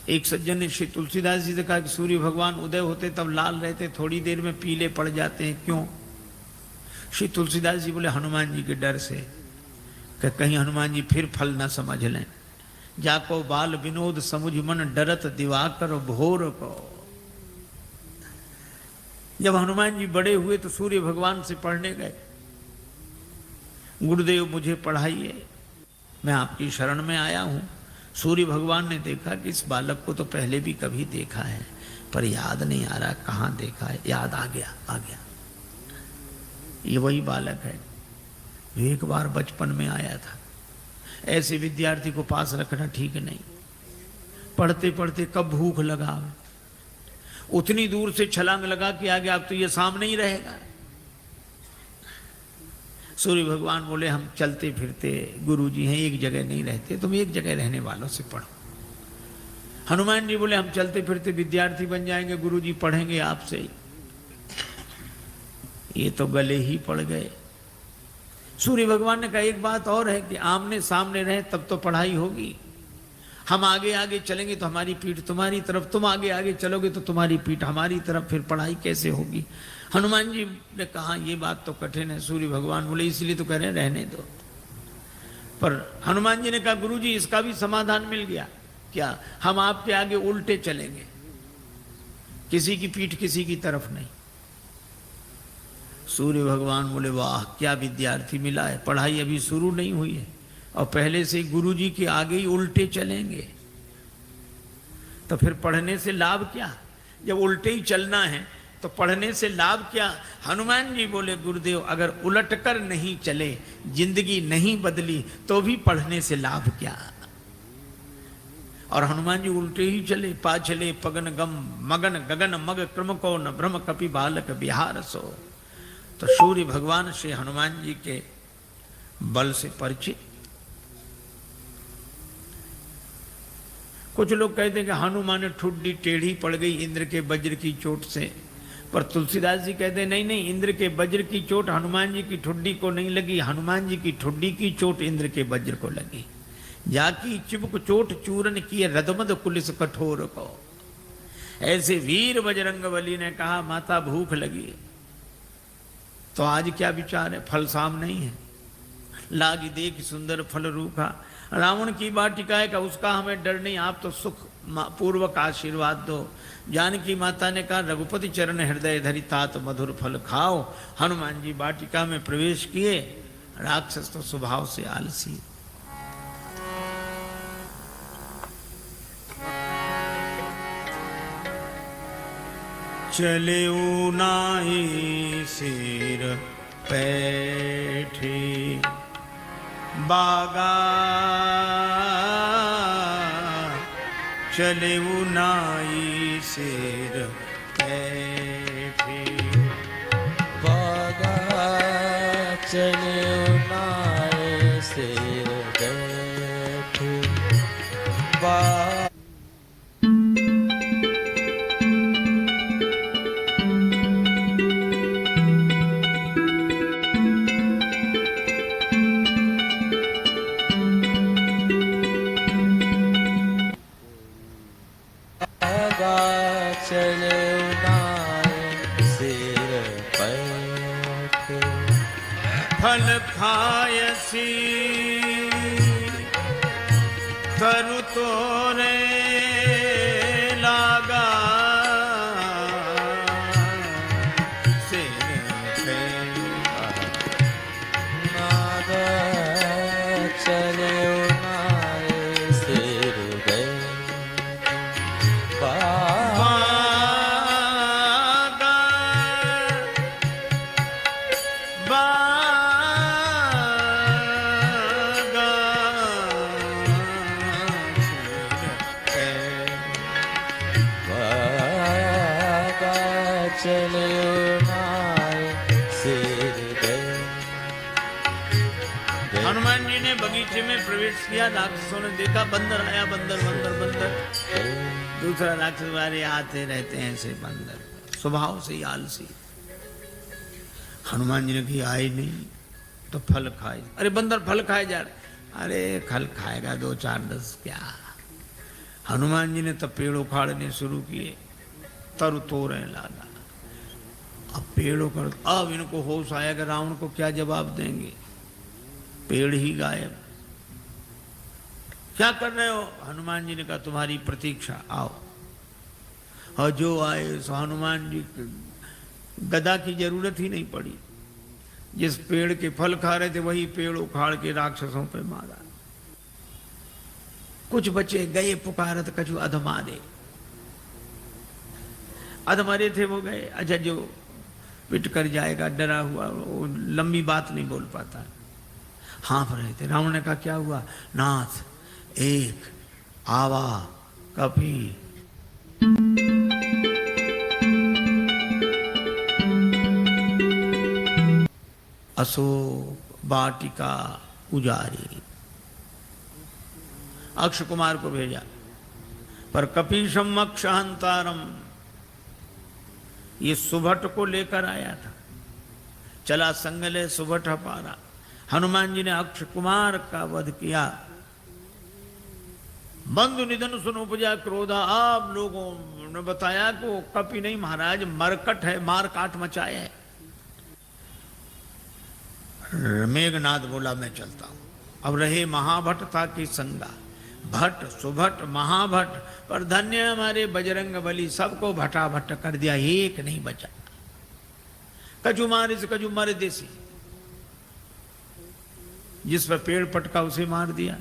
एक सज्जन ने श्री तुलसीदास जी से कहा कि सूर्य भगवान उदय होते तब लाल रहते, थोड़ी देर में पीले पड़ जाते हैं, क्यों? श्री तुलसीदास जी बोले हनुमान जी के डर से, कि कहीं हनुमान जी फिर फल न समझ लें। जाको बाल विनोद समुझ मन डरत दिवाकर भोर को। जब हनुमान जी बड़े हुए तो सूर्य भगवान से पढ़ने गए, गुरुदेव मुझे पढ़ाइए, मैं आपकी शरण में आया हूं। सूर्य भगवान ने देखा कि इस बालक को तो पहले भी कभी देखा है, पर याद नहीं आ रहा कहाँ देखा है। याद आ गया, ये वही बालक है जो एक बार बचपन में आया था। ऐसे विद्यार्थी को पास रखना ठीक नहीं। पढ़ते पढ़ते कब भूख लगा, उतनी दूर से छलांग लगा कि आगे अब तो ये सामने ही रहेगा। सूर्य भगवान बोले हम चलते फिरते गुरुजी हैं, एक जगह नहीं रहते, तुम एक जगह रहने वालों से पढ़ो। हनुमान जी बोले हम चलते फिरते विद्यार्थी बन जाएंगे, गुरुजी पढ़ेंगे आपसे ही। ये तो गले ही पड़ गए। सूर्य भगवान ने कहा एक बात और है कि आमने सामने रहे तब तो पढ़ाई होगी। हम आगे आगे चलेंगे तो हमारी पीठ तुम्हारी तरफ, तुम आगे आगे चलोगे तो तुम्हारी पीठ हमारी तरफ, फिर पढ़ाई कैसे होगी? हनुमान जी ने कहा ये बात तो कठिन है। सूर्य भगवान बोले इसलिए तो कह रहे हैं रहने दो। पर हनुमान जी ने कहा गुरुजी इसका भी समाधान मिल गया। क्या? हम आपके आगे उल्टे चलेंगे, किसी की पीठ किसी की तरफ नहीं। सूर्य भगवान बोले वाह क्या विद्यार्थी मिला है, पढ़ाई अभी शुरू नहीं हुई है और पहले से गुरुजी के आगे ही उल्टे चलेंगे, तो फिर पढ़ने से लाभ क्या? जब उल्टे ही चलना है तो पढ़ने से लाभ क्या? हनुमान जी बोले गुरुदेव अगर उलटकर नहीं चले, जिंदगी नहीं बदली, तो भी पढ़ने से लाभ क्या? और हनुमान जी उल्टे ही चले। पा चले पगन गम मगन गगन मग क्रम को न ब्रह्म कपि बालक बिहार सो। तो सूर्य भगवान श्री हनुमान जी के बल से परिचित। कुछ लोग कहते हैं कि हनुमान ठुड्डी टेढ़ी पड़ गई इंद्र के वज्र की चोट से, पर तुलसीदास जी कहते हैं नहीं नहीं, इंद्र के वज्र की चोट हनुमान जी की ठुड्डी को नहीं लगी, हनुमान जी की ठुड्डी की चोट इंद्र के वज्र को लगी। जाकी चिबुक चोट चूरन की रदमद कुलिस कठोर को। ऐसे वीर बजरंगबली ने कहा माता भूख लगी, तो आज क्या विचार है? फल साम नहीं है, लागी देख सुंदर फल रूखा। रावण की वाटिका का उसका हमें डर नहीं, आप तो सुख पूर्वक आशीर्वाद दो। जानकी माता ने कहा रघुपति चरण हृदय धरि तात मधुर फल खाओ। हनुमान जी वाटिका में प्रवेश किए। राक्षस तो स्वभाव से आलसी। चले ऊनाई सिर पैठी बागा, चले ऊनाई सिर पैठी बागा, चले ऊनाई सिर पैठी बागा। फल खायसी तरु तोरे लागा, सिर पे नागा, चले उनाए सिर पे बागा, चले उनाए सिर पे। हनुमान जी ने बगीचे में प्रवेश किया। राक्षसों ने देखा बंदर आया, बंदर बंदर बंदर। दूसरा राक्षस वाले आते रहते हैं ऐसे बंदर, स्वभाव से ही आलसी। हनुमान जी ने कहा आए नहीं तो फल खाए। अरे बंदर फल खाए जा रहे। अरे फल खाएगा 2 4 10 क्या। हनुमान जी ने तब पेड़ उखाड़ने शुरू किए, तरु तोड़े लाला। अब पेड़ों कर, अब इनको होश आया कि रावण को क्या जवाब देंगे, पेड़ ही गायब। क्या कर रहे हो? हनुमान जी ने कहा तुम्हारी प्रतीक्षा, आओ। और जो आए सो हनुमान जी गदा की जरूरत ही नहीं पड़ी, जिस पेड़ के फल खा रहे थे वही पेड़ उखाड़ के राक्षसों पे मारा। कुछ बचे गए पुकारत कछु अधमारे, अधमरे थे वो गए। अच्छा, जो पिट कर जाएगा डरा हुआ, वो लंबी बात नहीं बोल पाता, हाँफ रहे थे। रावण ने कहा क्या हुआ? नाथ एक आवा कपी। अशोक वाटिका उजारी। अक्ष कुमार को भेजा, पर कपीशम अक्षहंतारम, ये सुभट को लेकर आया था। चला संगले सुभट पारा। हनुमान जी ने अक्ष कुमार का वध किया। बंधु निधन सुन उपजा क्रोधा। आप लोगों ने बताया कि वो कपि नहीं महाराज, मरकट है, मार काट मचाए है। मेघनाद बोला मैं चलता हूं। अब रहे महाभट था कि संगा, भट्ट सुभट महाभट, पर धन्य हमारे बजरंग बली, सबको भटा भट्ट कर दिया, एक नहीं बचा। कजू मारे से कजू मारे देसी, जिस पर पेड़ पटका उसे मार दिया,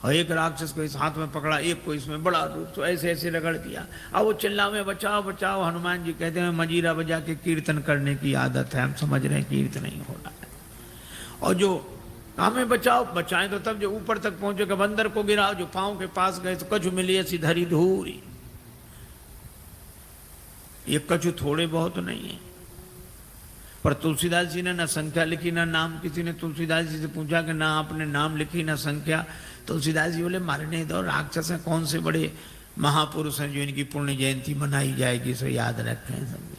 और एक राक्षस को इस हाथ में पकड़ा, एक को इसमें बड़ा रूप, तो ऐसे ऐसे रगड़ दिया। अब वो चिल्ला में बचाओ बचाओ। हनुमान जी कहते हैं मजीरा बजा के कीर्तन करने की आदत है, हम समझ रहे हैं कीर्तन नहीं होना है। और जो हमें बचाओ, बचाएं तो तब जो ऊपर तक पहुंचेगा, बंदर को गिराओ, जो पांव के पास गए तो कछु मिली ऐसी धरी धूरी। ये कछु थोड़े बहुत नहीं है, पर तुलसीदास जी ने ना संख्या लिखी ना नाम। किसी ने तुलसीदास जी से पूछा कि ना आपने नाम लिखी ना संख्या। तुलसीदास जी बोले मारने दो, राक्षस हैं, कौन से बड़े महापुरुष हैं जो इनकी पुण्य जयंती मनाई जाएगी, सो याद रखें समझे।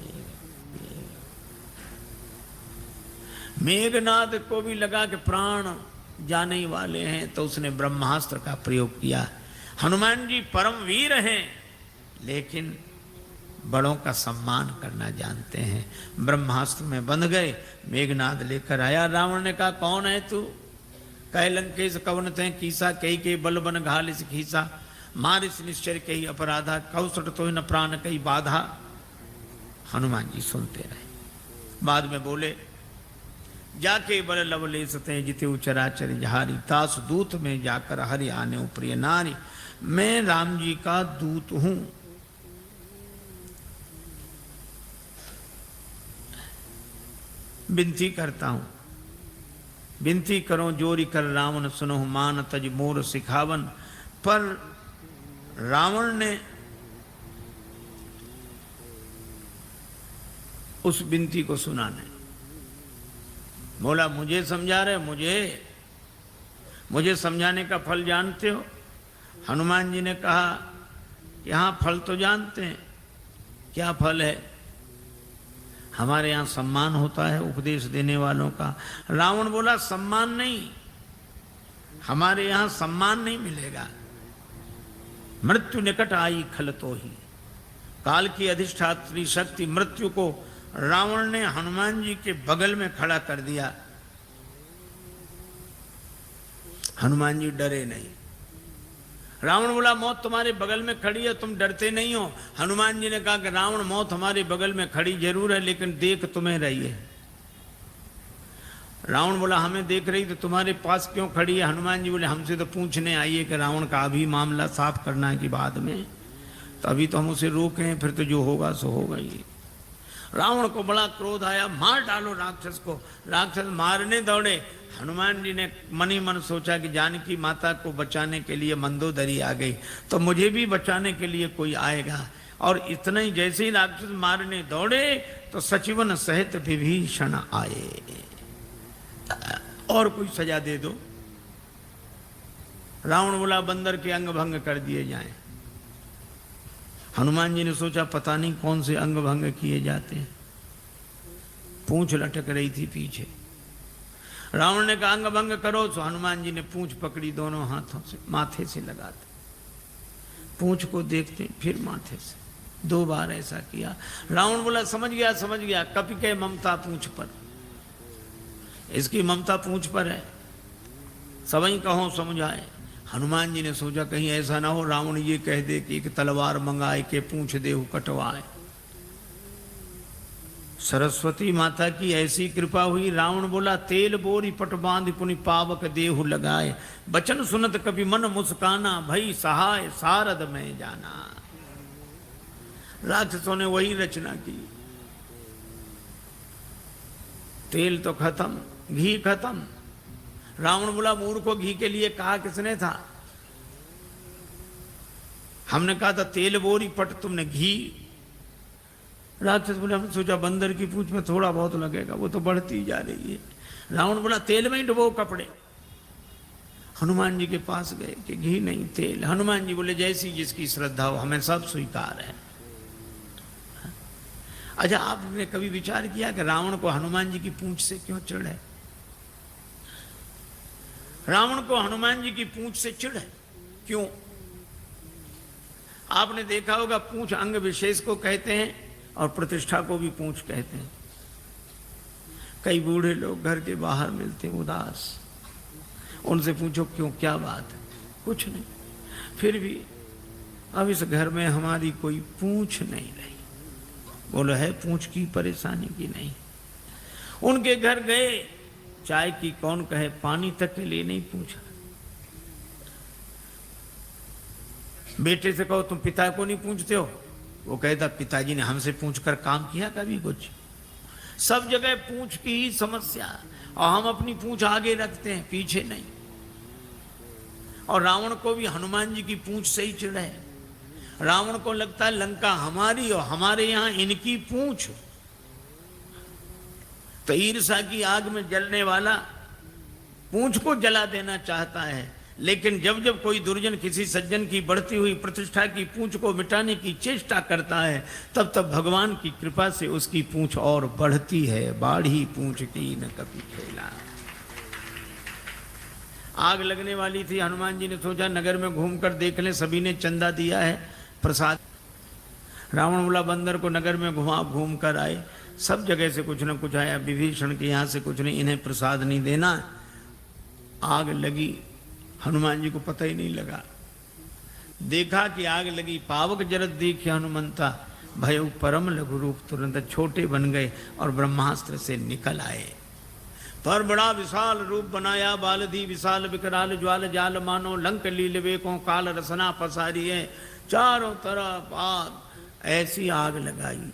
मेघनाद को भी लगा कि प्राण जाने वाले हैं, तो उसने ब्रह्मास्त्र का प्रयोग किया। हनुमान जी परम वीर हैं, लेकिन बड़ों का सम्मान करना जानते हैं। ब्रह्मास्त्र में बंध गए। मेघनाद लेकर आया। रावण ने कहा कौन है तू? कह लंकेश कवन ते कीसा, कही के बल बन घालिस खीसा, मारिस निश्चर कही अपराधा, कौसट तो न प्राण कही बाधा। हनुमान जी सुनते रहे। बाद में बोले जाके बल लवले सते जिते उचराचर जहारी, तास दूत में जाकर हरि आने प्रिय नारी, मैं राम जी का दूत हूं। विनती करता हूं, विनती करो जोरी कर रावण सुनो, मान तज मोर सिखावन। पर रावण ने उस विनती को सुना नहीं। बोला मुझे समझा रहे, मुझे समझाने का फल जानते हो? हनुमान जी ने कहा कि हाँ फल तो जानते हैं। क्या फल है? हमारे यहाँ सम्मान होता है उपदेश देने वालों का। रावण बोला सम्मान नहीं, हमारे यहाँ सम्मान नहीं मिलेगा। मृत्यु निकट आई खल तो ही, काल की अधिष्ठात्री शक्ति मृत्यु को रावण ने हनुमान जी के बगल में खड़ा कर दिया। हनुमान जी डरे नहीं। रावण बोला मौत तुम्हारे बगल में खड़ी है, तुम डरते नहीं हो। हनुमान जी ने कहा कि रावण मौत हमारे बगल में खड़ी जरूर है, लेकिन देख तुम्हें रही है। रावण बोला हमें देख रही तो तुम्हारे पास क्यों खड़ी है? हनुमान जी बोले हमसे तो पूछने आई है कि रावण का अभी मामला साफ करना है कि बाद में, तो अभी तो हम उसे रोके हैं, फिर तो जो होगा सो होगा ही। रावण को बड़ा क्रोध आया, मार डालो राक्षस को। राक्षस मारने दौड़े। हनुमान जी ने मन ही मन सोचा कि जानकी माता को बचाने के लिए मंदोदरी आ गई, तो मुझे भी बचाने के लिए कोई आएगा। और इतना ही जैसे ही राक्षस मारने दौड़े तो सचिवन सहित विभीषण आए। और कोई सजा दे दो। रावण बोला बंदर के अंग भंग कर दिए जाएं। हनुमान जी ने सोचा पता नहीं कौन से अंग भंग किए जाते हैं। पूंछ लटक रही थी पीछे। रावण ने कहा अंग भंग करो, तो हनुमान जी ने पूंछ पकड़ी दोनों हाथों से, माथे से लगाते। पूंछ को देखते फिर माथे से। 2 बार ऐसा किया। रावण बोला समझ गया समझ गया, कपि के ममता पूंछ पर, इसकी ममता पूंछ पर है, सवई कहो समझाए। हनुमान जी ने सोचा कहीं ऐसा ना हो रावण ये कह दे कि एक तलवार मंगाए के पूंछ देहु कटवाए। सरस्वती माता की ऐसी कृपा हुई, रावण बोला तेल बोरी पट बांध पुनि पावक देहु लगाए। बचन सुनत कभी मन मुस्काना, भई सहाय सारद में जाना। राक्षसों ने वही रचना की। तेल तो खत्म, घी खत्म। रावण बोला मूर्ख को घी के लिए कहा किसने था? हमने कहा था तेल बोरी पट, तुमने घी। राक्षस बोले हमने सोचा बंदर की पूंछ में थोड़ा बहुत लगेगा, वो तो बढ़ती जा रही है। रावण बोला तेल में ही डुबो कपड़े। हनुमान जी के पास गए कि घी नहीं तेल। हनुमान जी बोले जैसी जिसकी श्रद्धा हो, हमें सब स्वीकार है। अच्छा, आपने कभी विचार किया कि रावण को हनुमान जी की पूंछ से क्यों चिढ़ है? रावण को हनुमान जी की पूंछ से चिढ़ है क्यों? आपने देखा होगा पूंछ अंग विशेष को कहते हैं और प्रतिष्ठा को भी पूंछ कहते हैं। कई बूढ़े लोग घर के बाहर मिलते हैं उदास, उनसे पूछो क्यों, क्या बात है? कुछ नहीं। फिर भी अब इस घर में हमारी कोई पूंछ नहीं रही। बोलो है पूंछ की परेशानी की नहीं। उनके घर गए, चाय की कौन कहे, पानी तक के लिए नहीं पूछा। बेटे से कहो तुम पिता को नहीं पूछते हो, वो कहता पिताजी ने हमसे पूछकर काम किया कभी कुछ? सब जगह पूंछ की ही समस्या, और हम अपनी पूंछ आगे रखते हैं पीछे नहीं। और रावण को भी हनुमान जी की पूंछ से ही चिढ़ है। रावण को लगता है लंका हमारी और हमारे यहां इनकी पूंछ। तो ईर्ष्या की आग में जलने वाला पूंछ को जला देना चाहता है, लेकिन जब जब कोई दुर्जन किसी सज्जन की बढ़ती हुई प्रतिष्ठा की पूंछ को मिटाने की चेष्टा करता है, तब तब भगवान की कृपा से उसकी पूंछ और बढ़ती है। बाढ़ी पूंछ की न कभी खेला। आग लगने वाली थी, हनुमान जी ने सोचा नगर में घूमकर देख ले, सभी ने चंदा दिया है प्रसाद। रावण बोला बंदर को नगर में घूम कर आए, सब जगह से कुछ न कुछ आया। विभीषण के यहाँ से कुछ नहीं, इन्हें प्रसाद नहीं देना। आग लगी, हनुमान जी को पता ही नहीं लगा। देखा कि आग लगी, पावक जरत देखे हनुमंता, भय परम लघु रूप, तुरंत छोटे बन गए और ब्रह्मास्त्र से निकल आए। पर बड़ा विशाल रूप बनाया, बालधी विशाल विकराल ज्वाल जाल, मानो लंक लीलवे को काल रसना पसारी है। चारों तरफ आग, ऐसी आग लगाई।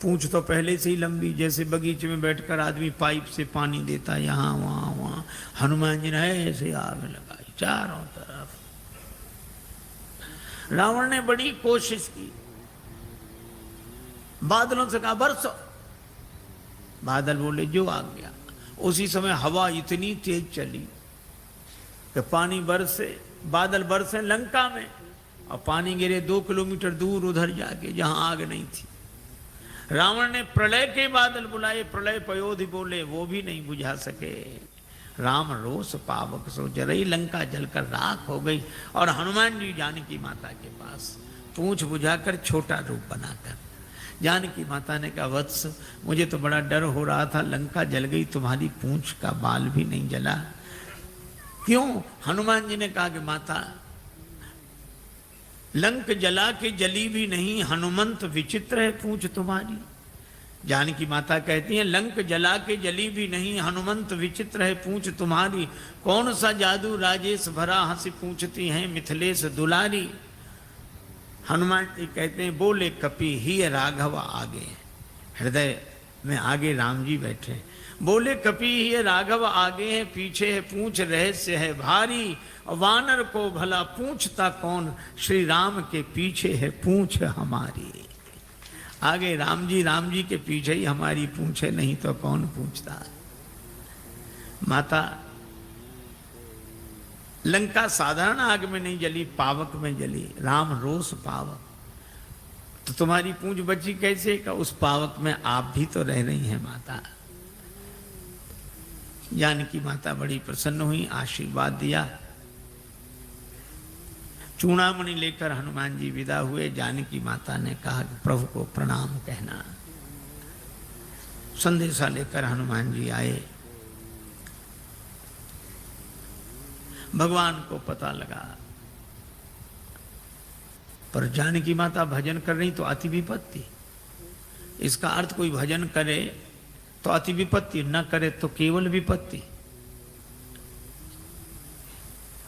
पूंछ तो पहले से ही लंबी, जैसे बगीचे में बैठकर आदमी पाइप से पानी देता, यहाँ वहां वहां। हनुमान जी ने ऐसे आग लगाई चारों तरफ। रावण ने बड़ी कोशिश की, बादलों से कहा बरसो। बादल बोले जो आ गया। उसी समय हवा इतनी तेज चली कि पानी बरसे, बादल बरसे लंका में, और पानी गिरे 2 किलोमीटर दूर उधर जाके जहां आग नहीं थी। रावण ने प्रलय के बादल बुलाए, प्रलय पयोधि बोले, वो भी नहीं बुझा सके। राम रोष पावक सो जरई, लंका जलकर राख हो गई। और हनुमान जी जानकी माता के पास पूंछ बुझाकर छोटा रूप बनाकर, जानकी माता ने कहा वत्स, मुझे तो बड़ा डर हो रहा था, लंका जल गई, तुम्हारी पूंछ का बाल भी नहीं जला। क्यों? हनुमान जी ने कहा कि माता लंक जला के जली भी नहीं, हनुमंत विचित्र है पूंछ तुम्हारी। जानकी माता कहती हैं लंक जला के जली भी नहीं, हनुमंत विचित्र है पूंछ तुम्हारी। कौन सा जादू राजेश भरा, हंसी पूछती हैं मिथिलेश दुलारी। हनुमान जी कहते हैं बोले कपि ही राघव आगे, हृदय में आगे राम जी बैठे। बोले कपि ही राघव आगे है, पीछे है पूंछ रहस्य है भारी। वानर को भला पूछता कौन, श्री राम के पीछे है पूंछ हमारी। आगे राम जी के पीछे ही हमारी पूंछ है, नहीं तो कौन पूछता। माता लंका साधारण आग में नहीं जली, पावक में जली। राम रोष पावक, तो तुम्हारी पूंछ बची कैसे? का उस पावक में आप भी तो रह रही हैं माता। जानकी माता बड़ी प्रसन्न हुई, आशीर्वाद दिया। चूड़ामणि लेकर हनुमान जी विदा हुए। जानकी माता ने कहा कि प्रभु को प्रणाम कहना। संदेशा लेकर हनुमान जी आए। भगवान को पता लगा, पर जानकी माता भजन कर रही तो अति विपत्ति। इसका अर्थ कोई भजन करे तो अति विपत्ति, न करे तो केवल विपत्ति।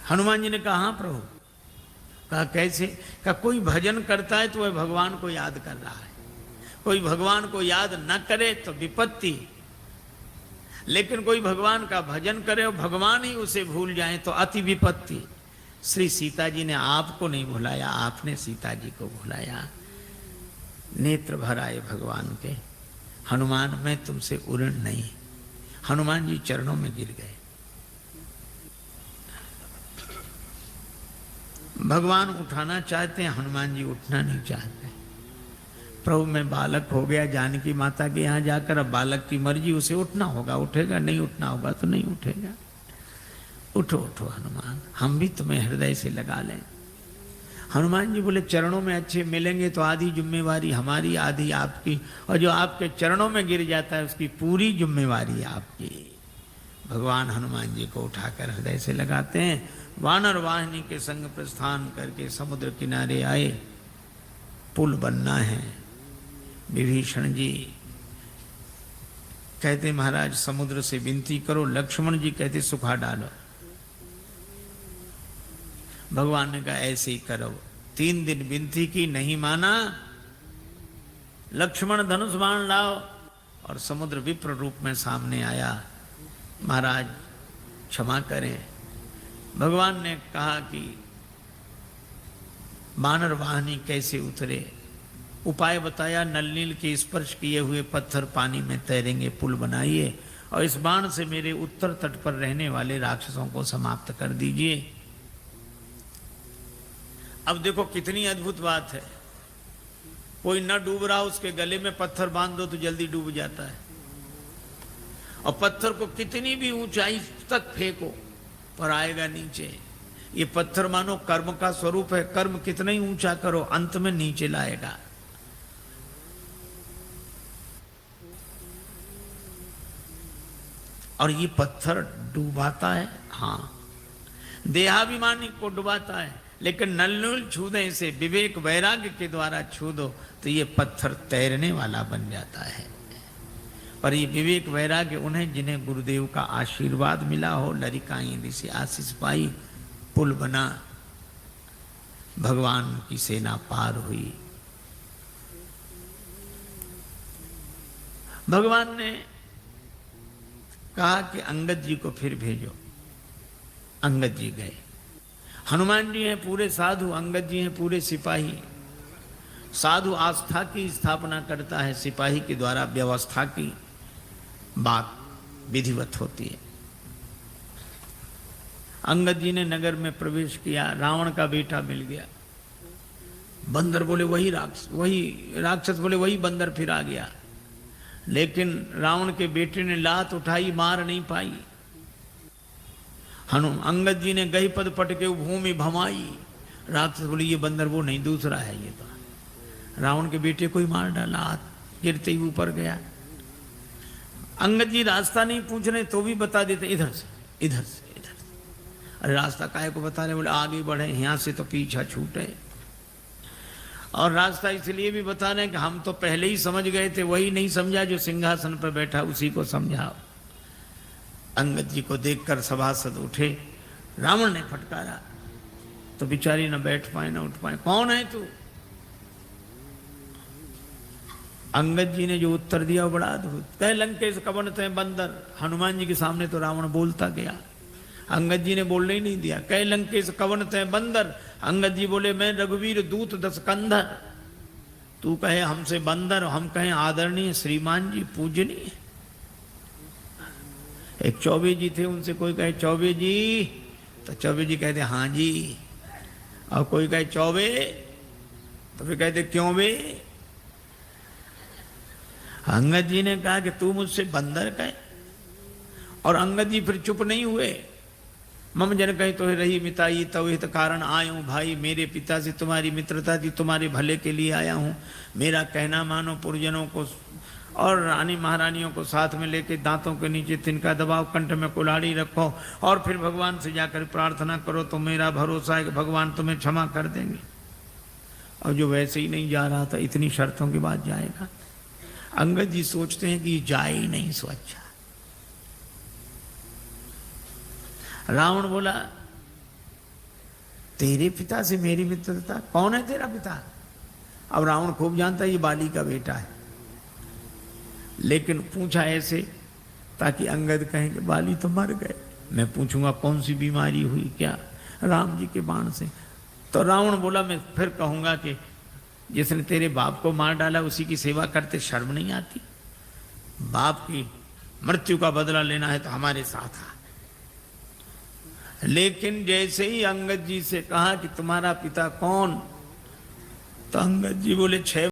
हनुमान जी ने कहा हाँ प्रभु। कहा कैसे? कहा कोई भजन करता है तो वह भगवान को याद कर रहा है, कोई भगवान को याद न करे तो विपत्ति, लेकिन कोई भगवान का भजन करे और भगवान ही उसे भूल जाए तो अति विपत्ति। श्री सीता जी ने आपको नहीं भुलाया, आपने सीता जी को भुलाया। नेत्र भर आए भगवान के। हनुमान मैं तुमसे उऋण नहीं। हनुमान जी चरणों में गिर गए। भगवान उठाना चाहते हैं, हनुमान जी उठना नहीं चाहते। प्रभु मैं बालक हो गया जानकी माता के यहाँ जाकर, अब बालक की मर्जी, उसे उठना होगा उठेगा, नहीं उठना होगा तो नहीं उठेगा। उठो उठो हनुमान, हम भी तुम्हें हृदय से लगा लें। हनुमान जी बोले चरणों में अच्छे मिलेंगे तो आधी जिम्मेवारी हमारी, आधी आपकी, और जो आपके चरणों में गिर जाता है उसकी पूरी जिम्मेवारी आपकी। भगवान हनुमान जी को उठाकर हृदय से लगाते हैं। वानर वाहिनी के संग प्रस्थान करके समुद्र किनारे आए। पुल बनना है। विभीषण जी कहते महाराज समुद्र से विनती करो, लक्ष्मण जी कहते सुखा डालो। भगवान ने कहा ऐसे ही करो। 3 दिन विनती की, नहीं माना। लक्ष्मण धनुष बाण लाओ, और समुद्र विप्र रूप में सामने आया। महाराज क्षमा करें। भगवान ने कहा कि वानर वाहिनी कैसे उतरे, उपाय बताया। नल नील के स्पर्श किए हुए पत्थर पानी में तैरेंगे, पुल बनाइए, और इस बाण से मेरे उत्तर तट पर रहने वाले राक्षसों को समाप्त कर दीजिए। अब देखो कितनी अद्भुत बात है। कोई न डूब रहा, उसके गले में पत्थर बांध दो तो जल्दी डूब जाता है, और पत्थर को कितनी भी ऊंचाई तक फेंको पर आएगा नीचे। ये पत्थर मानो कर्म का स्वरूप है, कर्म कितना ही ऊंचा करो अंत में नीचे लाएगा। और ये पत्थर डुबाता है, हाँ, देहाभिमानी को डुबाता है, लेकिन नल छू दे इसे, विवेक वैराग्य के द्वारा छू दो तो ये पत्थर तैरने वाला बन जाता है। पर ये विवेक वैराग्य उन्हें जिन्हें गुरुदेव का आशीर्वाद मिला हो, लरिकाई ऋषि आशीष पाई, पुल बना, भगवान की सेना पार हुई। भगवान ने कहा कि अंगद जी को फिर भेजो। अंगद जी गए। हनुमान जी हैं पूरे साधु, अंगद जी हैं पूरे सिपाही। साधु आस्था की स्थापना करता है, सिपाही के द्वारा व्यवस्था की बात विधिवत होती है। अंगद जी ने नगर में प्रवेश किया। रावण का बेटा मिल गया। बंदर बोले वही राक्षस बोले वही बंदर फिर आ गया। लेकिन रावण के बेटे ने लात उठाई, मार नहीं पाई। अंगद जी ने गही पद पटके भूमि भमाई। राक्षस बोले ये बंदर वो नहीं, दूसरा है ये तो। रावण के बेटे को ही मार डाला, हाथ गिरते ही ऊपर गया। अंगद जी रास्ता नहीं पूछ रहे तो भी बता देते इधर से इधर से इधर से। अरे रास्ता काहे को बता रहे? बोले आगे बढ़े, यहाँ से तो पीछा छूटे। और रास्ता इसलिए भी बता रहे हैं कि हम तो पहले ही समझ गए थे, वही नहीं समझा जो सिंहासन पर बैठा उसी को समझाओ। अंगद जी को देखकर सभासद उठे। रावण ने फटकारा तो बिचारी न बैठ पाए न उठ पाए। कौन है तू? अंगद जी ने जो उत्तर दिया वो बड़ा अद्भुत। कह लंकेश कवन ते बंदर। हनुमान जी के सामने तो रावण बोलता गया, अंगद जी ने बोलने ही नहीं दिया। कह लंकेश कवन ते बंदर। अंगद जी बोले मैं रघुवीर दूत 10 कंधर। तू कहे हमसे बंदर, हम कहें आदरणीय श्रीमान जी पूजनीय। एक चौबे जी थे, उनसे कोई कहे चौबे जी तो चौबे जी कहते हाँ जी, और कोई कहे चौबे तो फिर कहते क्यों बे। अंगद जी ने कहा कि तू मुझसे बंदर कहे, और अंगद जी फिर चुप नहीं हुए। मम जन कही तो रही मिताई तव हित कारण आयूं, भाई मेरे पिता से तुम्हारी मित्रता थी, तुम्हारे भले के लिए आया हूँ, मेरा कहना मानो, पुरजनों को और रानी महारानियों को साथ में लेके दांतों के नीचे तिनका दबाओ, कंठ में कुल्हाड़ी रखो और फिर भगवान से जाकर प्रार्थना करो, तो मेरा भरोसा है कि भगवान तुम्हें क्षमा कर देंगे। और जो वैसे ही नहीं जा रहा था, इतनी शर्तों के बाद जाएगा। अंगद जी सोचते हैं कि ये जाए ही नहीं सो अच्छा। रावण बोला तेरे पिता से मेरी मित्रता, कौन है तेरा पिता? अब रावण खूब जानता है ये बाली का बेटा है, लेकिन पूछा ऐसे ताकि अंगद कहें कि बाली तो मर गए। मैं पूछूंगा कौन सी बीमारी हुई, क्या? राम जी के बाण से। तो रावण बोला मैं फिर कहूंगा कि जिसने तेरे बाप को मार डाला उसी की सेवा करते शर्म नहीं आती? बाप की मृत्यु का बदला लेना है तो हमारे साथ आ। लेकिन जैसे ही अंगद जी से कहा कि तुम्हारा पिता कौन, तो अंगद जी बोले 6